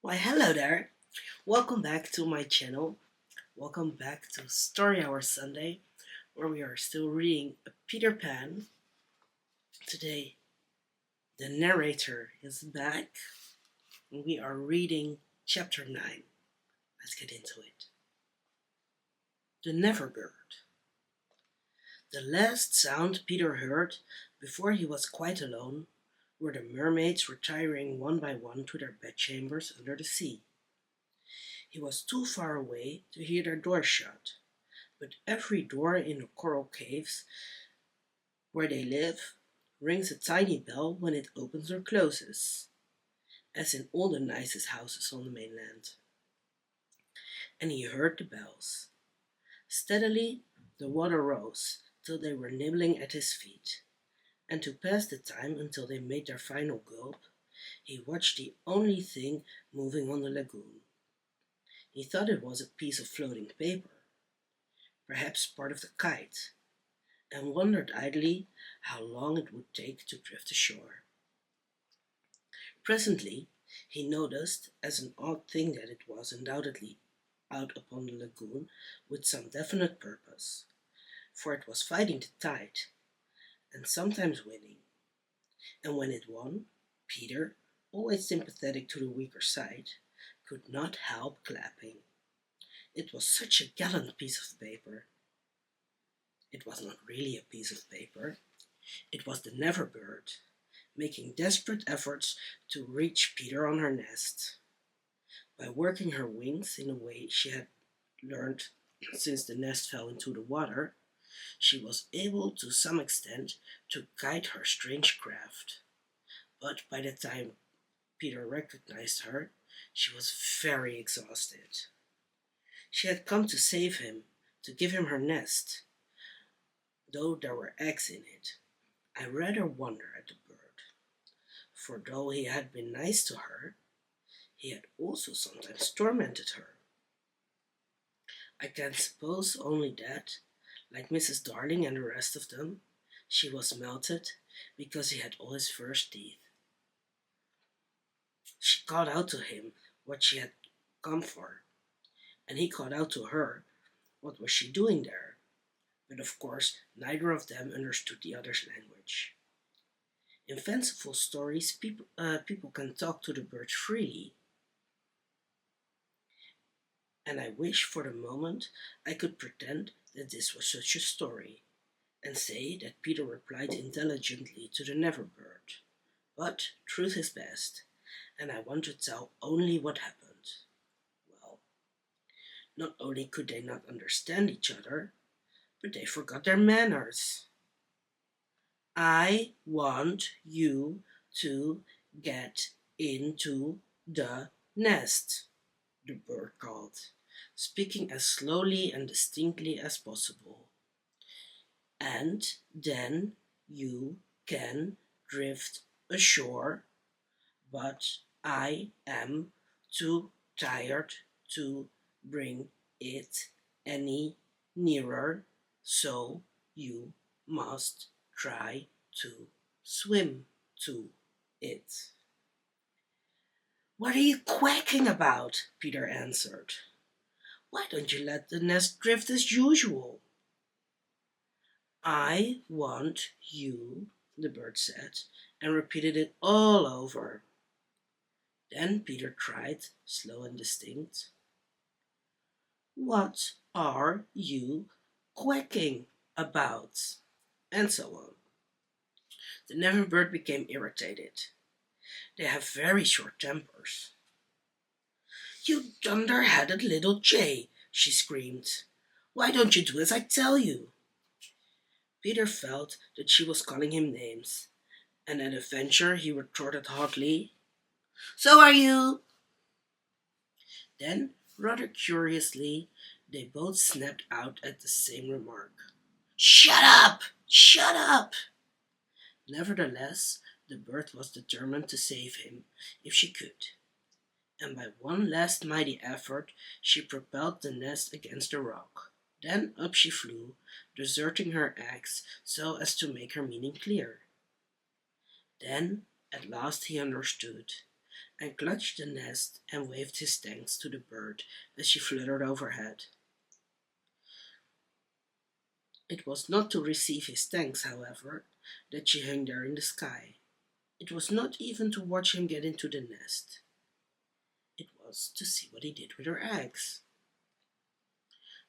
Why, hello there. Welcome back to my channel. Welcome back to Story Hour Sunday, where we are still reading Peter Pan. Today, the narrator is back, and we are reading chapter 9. Let's get into it. The Neverbird. The last sound Peter heard before he was quite alone were the mermaids retiring one by one to their bedchambers under the sea. He was too far away to hear their doors shut, but every door in the coral caves where they live rings a tiny bell when it opens or closes, as in all the nicest houses on the mainland. And he heard the bells. Steadily the water rose till they were nibbling at his feet, and to pass the time until they made their final gulp, he watched the only thing moving on the lagoon. He thought it was a piece of floating paper, perhaps part of the kite, and wondered idly how long it would take to drift ashore. Presently he noticed as an odd thing that it was undoubtedly out upon the lagoon with some definite purpose, for it was fighting the tide, and sometimes winning. And when it won, Peter, always sympathetic to the weaker side, could not help clapping. It was such a gallant piece of paper. It was not really a piece of paper. It was the Neverbird, making desperate efforts to reach Peter on her nest. By working her wings in a way she had learned since the nest fell into the water, she was able to some extent to guide her strange craft. But by the time Peter recognized her, she was very exhausted. She had come to save him, to give him her nest, though there were eggs in it. I rather wonder at the bird, for though he had been nice to her, he had also sometimes tormented her. I can suppose only that, like Mrs. Darling and the rest of them, she was melted because he had all his first teeth. She called out to him what she had come for, and he called out to her what was she doing there. But of course neither of them understood the other's language. In fanciful stories, people can talk to the birds freely, and I wish for the moment I could pretend that this was such a story, and say that Peter replied intelligently to the Neverbird. But truth is best, and I want to tell only what happened. Well, not only could they not understand each other, but they forgot their manners. I want you to get into the nest, the bird called, speaking as slowly and distinctly as possible. And then you can drift ashore, but I am too tired to bring it any nearer, so you must try to swim to it. What are you quacking about? Peter answered. Why don't you let the nest drift as usual? I want you, the bird said, and repeated it all over. Then Peter tried, slow and distinct. What are you quacking about? And so on. The Neverbird became irritated. They have very short tempers. You dunder-headed little jay, she screamed. Why don't you do as I tell you? Peter felt that she was calling him names, and at a venture he retorted hotly, So are you! Then, rather curiously, they both snapped out at the same remark. Shut up! Shut up! Nevertheless, the bird was determined to save him, if she could, and by one last mighty effort she propelled the nest against the rock. Then up she flew, deserting her eggs so as to make her meaning clear. Then, at last he understood, and clutched the nest and waved his thanks to the bird as she fluttered overhead. It was not to receive his thanks, however, that she hung there in the sky. It was not even to watch him get into the nest. It was to see what he did with her eggs.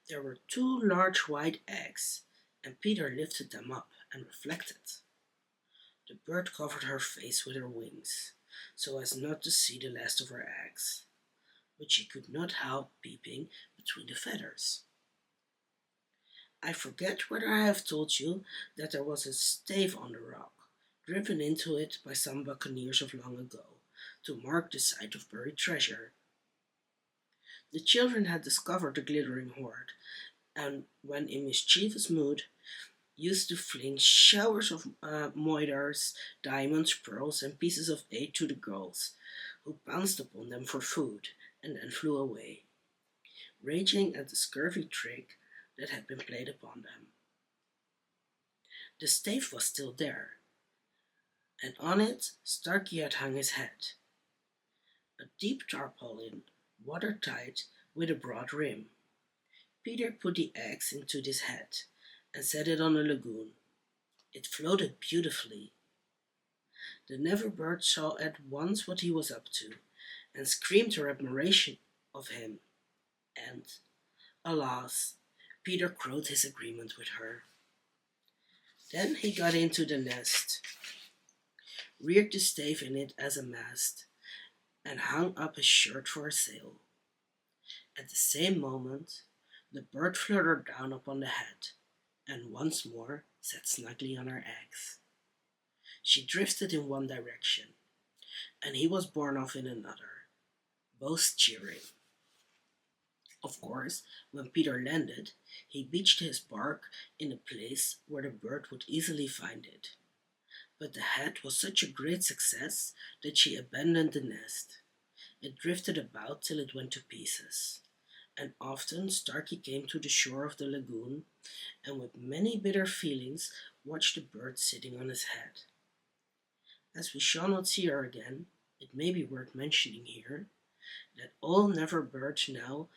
There were 2 large white eggs, and Peter lifted them up and reflected. The bird covered her face with her wings, so as not to see the last of her eggs, but she could not help peeping between the feathers. I forget whether I have told you that there was a stave on the rock, driven into it by some buccaneers of long ago, to mark the site of buried treasure. The children had discovered the glittering hoard, and when in mischievous mood, used to fling showers of moidores, diamonds, pearls, and pieces of eight to the girls, who pounced upon them for food, and then flew away, raging at the scurvy trick that had been played upon them. The stave was still there, and on it Starkey had hung his head, a deep tarpaulin, watertight, with a broad rim. Peter put the eggs into this head and set it on the lagoon. It floated beautifully. The Neverbird saw at once what he was up to, and screamed her admiration of him. And, alas, Peter crowed his agreement with her. Then he got into the nest, reared the stave in it as a mast, and hung up his shirt for a sail. At the same moment, the bird fluttered down upon the head, and once more sat snugly on her eggs. She drifted in one direction, and he was borne off in another, both cheering. Of course, when Peter landed, he beached his bark in a place where the bird would easily find it. But the head was such a great success that she abandoned the nest. It drifted about till it went to pieces, and often Starkey came to the shore of the lagoon, and with many bitter feelings watched the bird sitting on his head. As we shall not see her again, it may be worth mentioning here that all Neverbirds now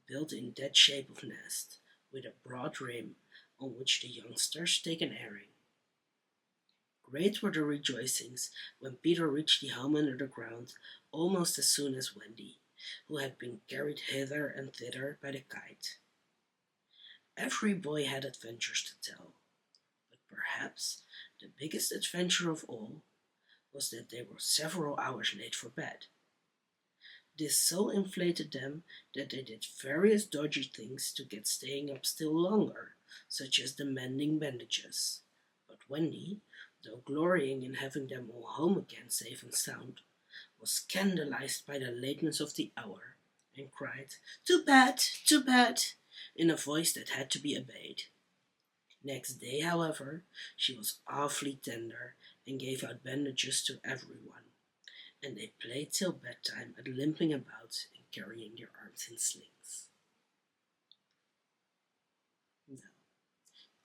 built in that shape of nest, with a broad rim on which the youngsters take an airing. Great were the rejoicings when Peter reached the home under the ground almost as soon as Wendy, who had been carried hither and thither by the kite. Every boy had adventures to tell, but perhaps the biggest adventure of all was that they were several hours late for bed. This so inflated them that they did various dodgy things to get staying up still longer, such as the mending bandages. But Wendy, though glorying in having them all home again safe and sound, was scandalized by the lateness of the hour, and cried, "To bed, to bed," in a voice that had to be obeyed. Next day, however, she was awfully tender, and gave out bandages to everyone, and they played till bedtime at limping about and carrying their arms in slings. Now,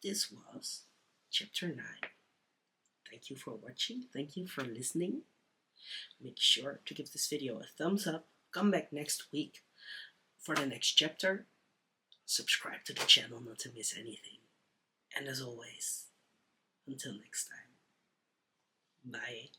this was chapter 9. Thank you for watching, thank you for listening. Make sure to give this video a thumbs up, come back next week for the next chapter, subscribe to the channel not to miss anything, and as always, until next time, bye.